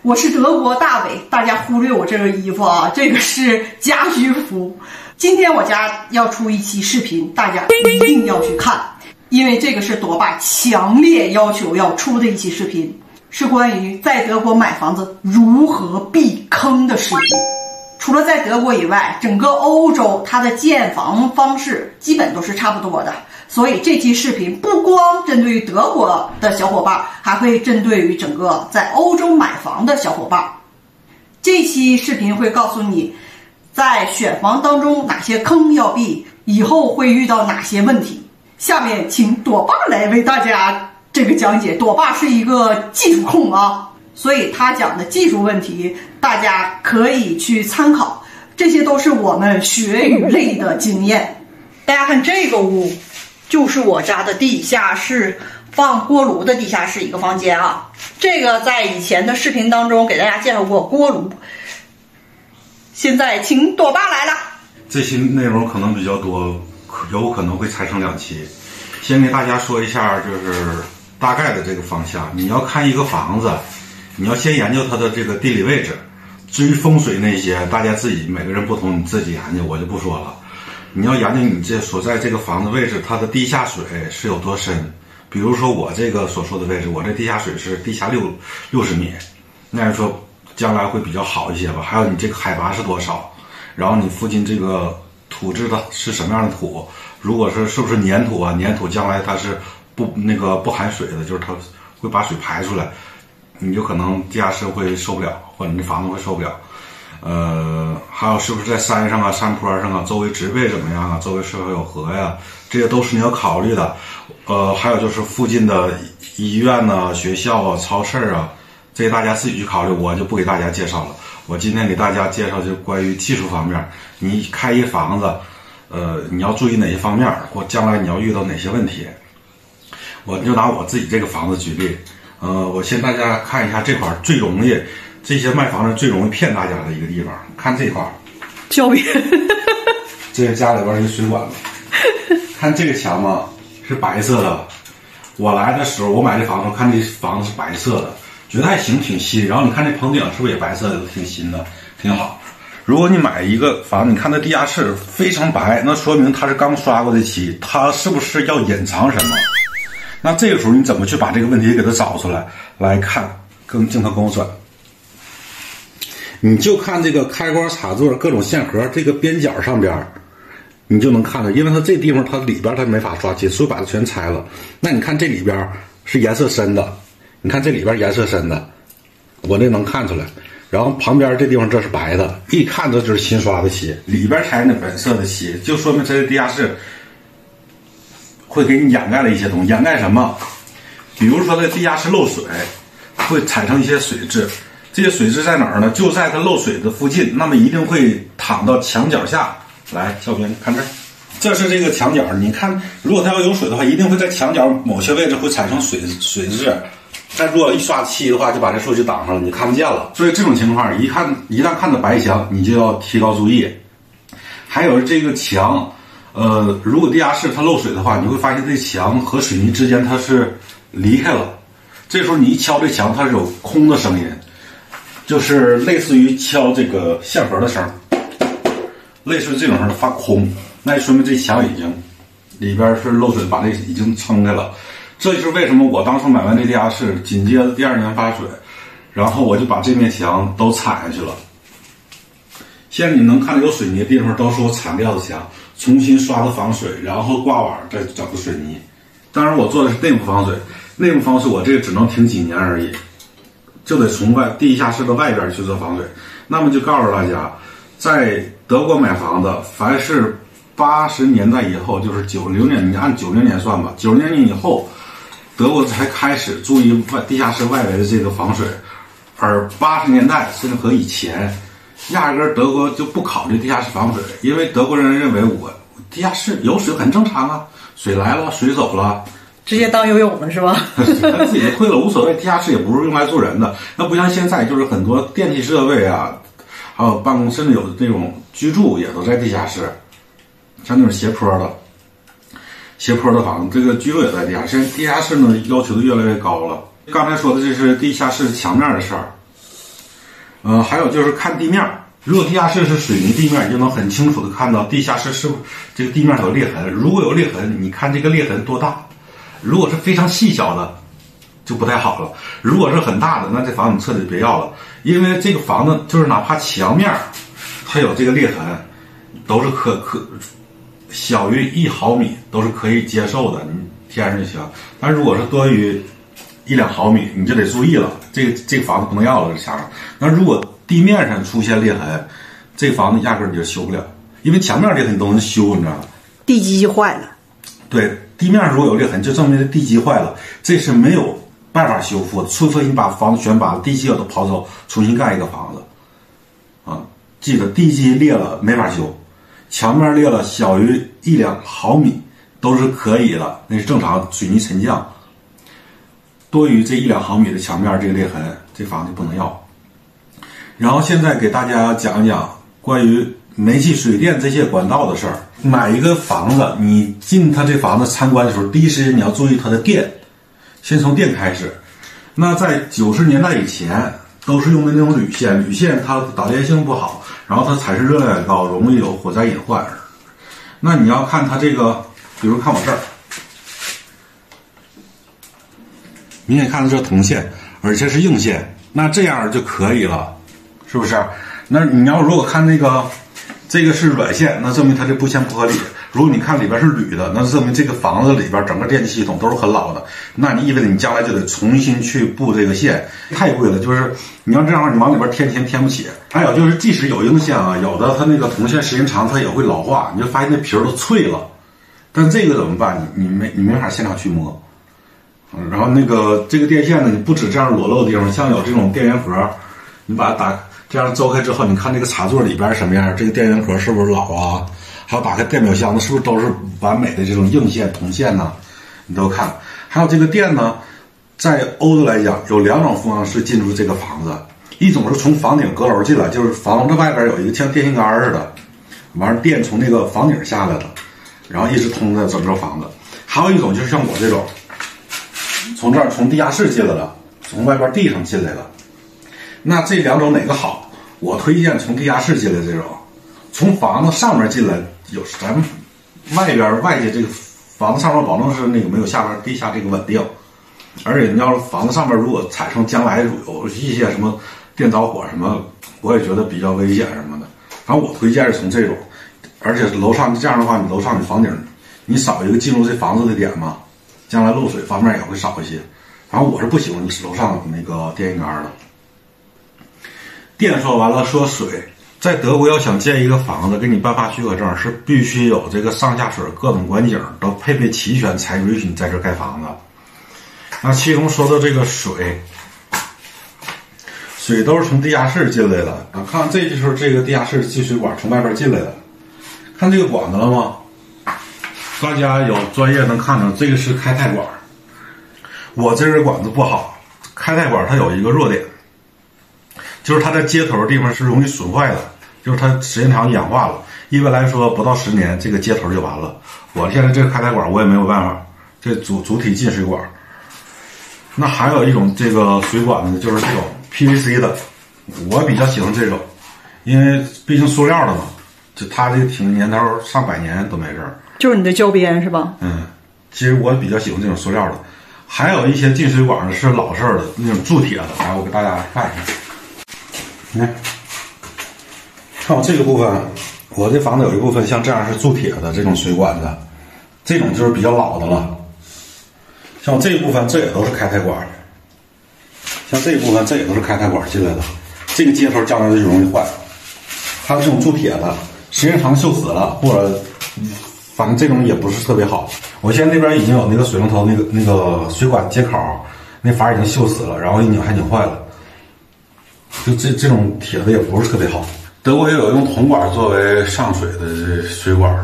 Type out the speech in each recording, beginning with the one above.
我是德国大伟，大家忽略我这个衣服啊，这个是家居服。今天我家要出一期视频，大家一定要去看，因为这个是朵爸强烈要求要出的一期视频，是关于在德国买房子如何避坑的视频。除了在德国以外，整个欧洲它的建房方式基本都是差不多的，所以这期视频不光针对于德国的小伙伴，还会针对于整个在欧洲买房的小伙伴。这期视频会告诉你在选房当中哪些坑要避，以后会遇到哪些问题。下面请朵爸来为大家这个讲解。朵爸是一个技术控啊，所以他讲的技术问题大家可以去参考，这些都是我们学语类的经验。大家看这个屋就是我家的地下室，放锅炉的地下室一个房间啊。这个在以前的视频当中给大家介绍过锅炉。现在请朵爸来了。这期内容可能比较多，有可能会拆成2期。先给大家说一下，就是大概的这个方向。你要看一个房子，你要先研究它的这个地理位置。至于风水那些，大家自己每个人不同，你自己研究，我就不说了。你要研究你这所在这个房子位置，它的地下水是有多深。比如说我这个所说的位置，我这地下水是地下60米，那样说将来会比较好一些吧。还有你这个海拔是多少，然后你附近这个土质的是什么样的土，如果是不是粘土啊，粘土将来它是不含水的，就是它会把水排出来，你就可能地下室会受不了，或者你房子会受不了。还有是不是在山上啊、山坡上啊，周围植被怎么样啊，周围是否有河呀，这些都是你要考虑的。还有就是附近的医院啊、学校啊、超市啊，这些大家自己去考虑，我就不给大家介绍了。我今天给大家介绍就关于技术方面，你开一房子，你要注意哪些方面，或将来你要遇到哪些问题。我就拿我自己这个房子举例，我先大家看一下这块最容易，这些卖房子最容易骗大家的一个地方。看这块，胶片，这是家里边一个水管子。看这个墙吗？是白色的。我来的时候，我买这房子，看这房子是白色的，觉得还行，挺新。然后你看这棚顶是不是也白色的，挺新的，挺好。如果你买一个房子，你看它地下室非常白，那说明它是刚刷过的漆，它是不是要隐藏什么？那这个时候你怎么去把这个问题给它找出来？来看，镜头跟我转，你就看这个开关插座各种线盒这个边角上边，你就能看到，因为它这地方它里边它没法刷漆，所以把它全拆了。那你看这里边是颜色深的，你看这里边颜色深的，我这能看出来。然后旁边这地方这是白的，一看这就是新刷的漆，里边拆那本色的漆，就说明这个地下室会给你掩盖了一些东西。掩盖什么？比如说这地下室漏水，会产生一些水渍。这些水渍在哪儿呢？就在它漏水的附近，那么一定会淌到墙角下来。小编看这儿，这是这个墙角，你看，如果它要有水的话，一定会在墙角某些位置会产生水渍。但如果一刷漆的话，就把这数据挡上了，你看不见了。所以这种情况，一旦看到白墙，你就要提高注意。还有这个墙，如果地下室它漏水的话，你会发现这墙和水泥之间它是离开了。这时候你一敲这墙，它是有空的声音，就是类似于敲这个线盒的声，类似于这种声发空，那说明这墙已经里边是漏水，把这已经撑开了。这就是为什么我当初买完这地下室，紧接着第2年发水，然后我就把这面墙都铲下去了。现在你能看到有水泥的地方都是我铲掉的墙，重新刷的防水，然后挂网再整的水泥。当然我做的是内部防水，内部防水我这个只能停几年而已，就得从地下室的外边去做防水。那么就告诉大家，在德国买房子，凡是80年代以后，就是90年，你按90年算吧，90年以后德国才开始注意地下室外围的这个防水，而80年代甚至和以前，压根德国就不考虑地下室防水，因为德国人认为我地下室有水很正常啊，水来了水走了，直接当游泳了是吧？他自己退了无所谓，地下室也不是用来住人的，那不像现在就是很多电气设备啊，还有办公室有那种居住也都在地下室，像那种斜坡的房子，这个居住也在地下室。地下室呢要求的越来越高了。刚才说的这是地下室墙面的事儿，还有就是看地面，如果地下室是水泥地面，你就能很清楚的看到地下室是不是这个地面有裂痕。如果有裂痕，你看这个裂痕多大？如果是非常细小的，就不太好了。如果是很大的，那这房子彻底别要了，因为这个房子就是哪怕墙面它有这个裂痕，都是可小于1毫米都是可以接受的，你贴上就行。但如果是多于1-2毫米，你就得注意了，这个房子不能要了。这墙上，那如果地面上出现裂痕，这个房子压根儿你就修不了，因为墙面裂痕你都能修，你知道吗？地基坏了。对，地面如果有裂痕，就证明地基坏了，这是没有办法修复的，除非你把房子全把地基都刨走，重新盖一个房子。记得地基裂了没法修，墙面裂了小于1-2毫米都是可以的，那是正常水泥沉降。多于这1-2毫米的墙面这个裂痕，这房子不能要。然后现在给大家讲一讲关于煤气、水电这些管道的事儿。买一个房子，你进他这房子参观的时候，第一时间你要注意它的电，先从电开始。那在90年代以前都是用的那种铝线，铝线它导电性不好，然后它产生热量也高，容易有火灾隐患。那你要看它这个，比如看我这儿，明显看到这铜线，而且是硬线，那这样就可以了，是不是？那你要如果看那个这个是软线，那证明它这布线不合理。如果你看里边是铝的，那证明这个房子里边整个电气系统都是很老的，那你意味着你将来就得重新去布这个线，太贵了。就是你要这样，你往里边添钱添不起。还有就是，即使有硬线啊，有的它那个铜线时间长它也会老化，你就发现那皮儿都脆了。但这个怎么办？你没法现场去摸。然后那个这个电线呢，你不止这样裸露的地方，像有这种电源盒，你把它打这样周开之后，你看这个插座里边什么样，这个电源盒是不是老啊？还有打开电表箱子是不是都是完美的这种硬线铜线呢？你都看。还有这个电呢，在欧洲来讲有2种方式进入这个房子，一种是从房顶阁楼进来，就是房子外边有一个像电线杆似的，完了电从那个房顶下来的，然后一直通在整个房子。还有一种就是像我这种，从这儿从地下室进来的，从外边地上进来的。那这2种哪个好？我推荐从地下室进来这种。从房子上面进来，有咱们外界这个房子上面保证是那个没有下边地下这个稳定，而且你要是房子上面如果产生将来有一些什么电着火什么，我也觉得比较危险什么的。反正我推荐是从这种，而且楼上这样的话，你楼上你房顶你少一个进入这房子的点嘛，将来漏水方面也会少一些。反正我是不喜欢你楼上那个电线杆的。电说完了，说水。在德国要想建一个房子，给你颁发许可证，是必须有这个上下水各种管井都配备齐全，才允许你在这盖房子。那其中说到这个水都是从地下室进来的。看这就是这个地下室进水管从外边进来的，看这个管子了吗？大家有专业能看到，这个是开太管。我这根管子不好，开太管它有一个弱点，就是它在接头的地方是容易损坏的，就是它时间长氧化了。一般来说不到10年，这个接头就完了。我现在这个开太管我也没有办法，这主体进水管。那还有一种这个水管呢，就是这种 PVC 的，我比较喜欢这种，因为毕竟塑料的嘛，就它这个挺年头上100年都没事儿。就是你的胶边是吧？其实我比较喜欢这种塑料的。还有一些进水管是老式的那种铸铁的，来我给大家看一下。你看我这个部分，我这房子有一部分像这样是铸铁的这种水管子，这种就是比较老的了。像我这一部分，这也都是开太管，像这一部分这也都是开太管进来的，这个接头将来就容易坏。还有这种铸铁的，时间长锈死了，或者反正这种也不是特别好。我现在那边已经有那个水龙头那个水管接口，那阀已经锈死了，然后一拧还拧坏了。就这种铁的也不是特别好。德国也有用铜管作为上水的水管，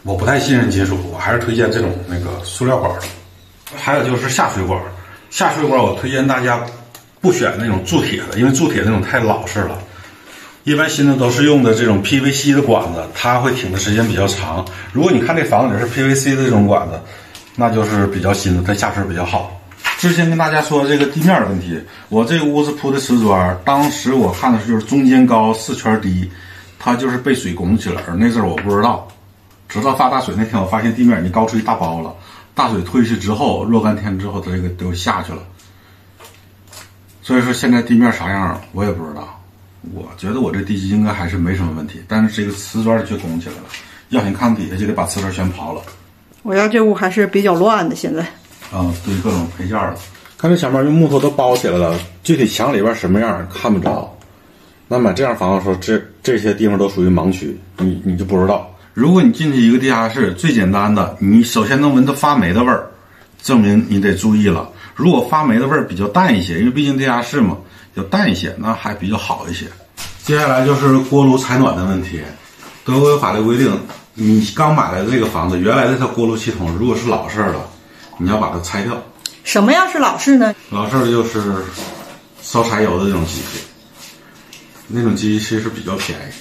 我不太信任金属，我还是推荐这种那个塑料管的。还有就是下水管，下水管我推荐大家不选那种铸铁的，因为铸铁那种太老式了。一般新的都是用的这种 PVC 的管子，它会挺的时间比较长。如果你看这房子里是 PVC 的这种管子，那就是比较新的，它下水比较好。之前跟大家说这个地面的问题，我这个屋子铺的瓷砖，当时我看的是就是中间高4圈低，它就是被水拱起来，而那阵儿我不知道，直到发大水那天，我发现地面已经高出一大包了。大水退去之后，若干天之后，它这个都下去了。所以说现在地面啥样我也不知道。我觉得我这地基应该还是没什么问题，但是这个瓷砖却拱起来了。要想看底下就得把瓷砖全刨了。我家这屋还是比较乱的，现在。堆各种配件了。看这前面用木头都包起来了，具体墙里边什么样看不着。那买这样房子的时候，这些地方都属于盲区，你就不知道。如果你进去一个地下室，最简单的，你首先能闻到发霉的味儿，证明你得注意了。如果发霉的味儿比较淡一些，因为毕竟地下室嘛，要淡一些，那还比较好一些。接下来就是锅炉采暖的问题。德国有法律规定，你刚买来的这个房子，原来的它锅炉系统如果是老式的，你要把它拆掉。什么样是老式呢？老式的就是烧柴油的这种机器，那种机器其实比较便宜，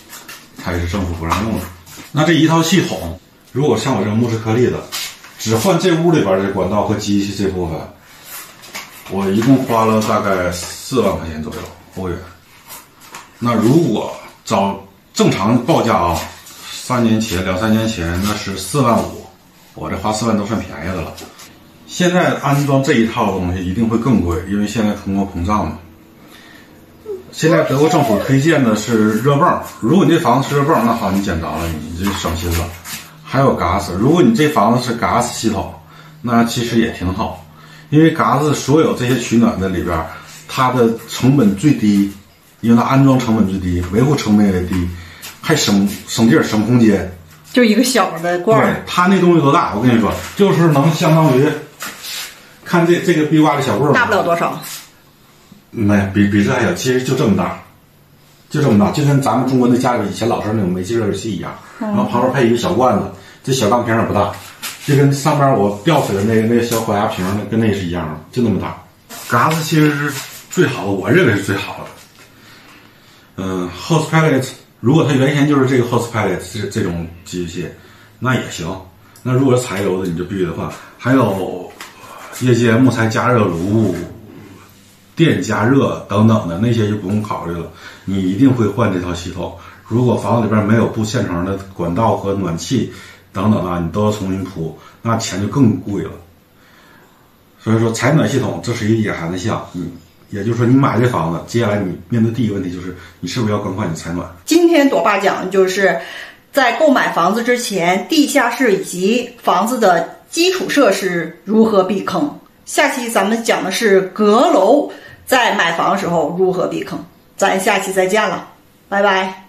它也是政府不让用的。那这一套系统，如果像我这种木质颗粒的，只换这屋里边的管道和机器这部分，我一共花了大概4万块钱左右欧元。那如果照正常报价啊，2-3年前那是4万5，我这花4万都算便宜的了。现在安装这一套东西一定会更贵，因为现在通货膨胀嘛。现在德国政府推荐的是热泵，如果你这房子是热泵，那好，你捡着了，你这省心了。还有 gas， 如果你这房子是 gas 系统，那其实也挺好，因为 gas 所有这些取暖的里边，它的成本最低，因为它安装成本最低，维护成本也低，还省地儿省空间。就一个小的罐儿，对，它那东西多大？我跟你说，就是能相当于看这个壁挂的小棍儿，大不了多少。没比这还小，其实就这么大，就跟咱们中国那家里以前老式那种煤气热水器一样，然后旁边配一个小罐子，这小钢瓶也不大，就跟上边我吊起来那个小高压瓶跟那是一样的，就那么大。gas 其实是最好的，我认为是最好的。hose pellet 如果它原先就是这个 hose pellet 这种机械，那也行。那如果是柴油的，你就必须得换。还有夜间木材加热炉、电加热等等的那些就不用考虑了，你一定会换这套系统。如果房子里边没有布现成的管道和暖气等等啊，你都要重新铺，那钱就更贵了。所以说采暖系统这是一个隐含的项，也就是说你买这房子，接下来你面对第一个问题就是你是不是要更换你采暖。今天朵爸讲的就是在购买房子之前，地下室以及房子的基础设施如何避坑。下期咱们讲的是阁楼在买房时候如何避坑，咱下期再见了，拜拜。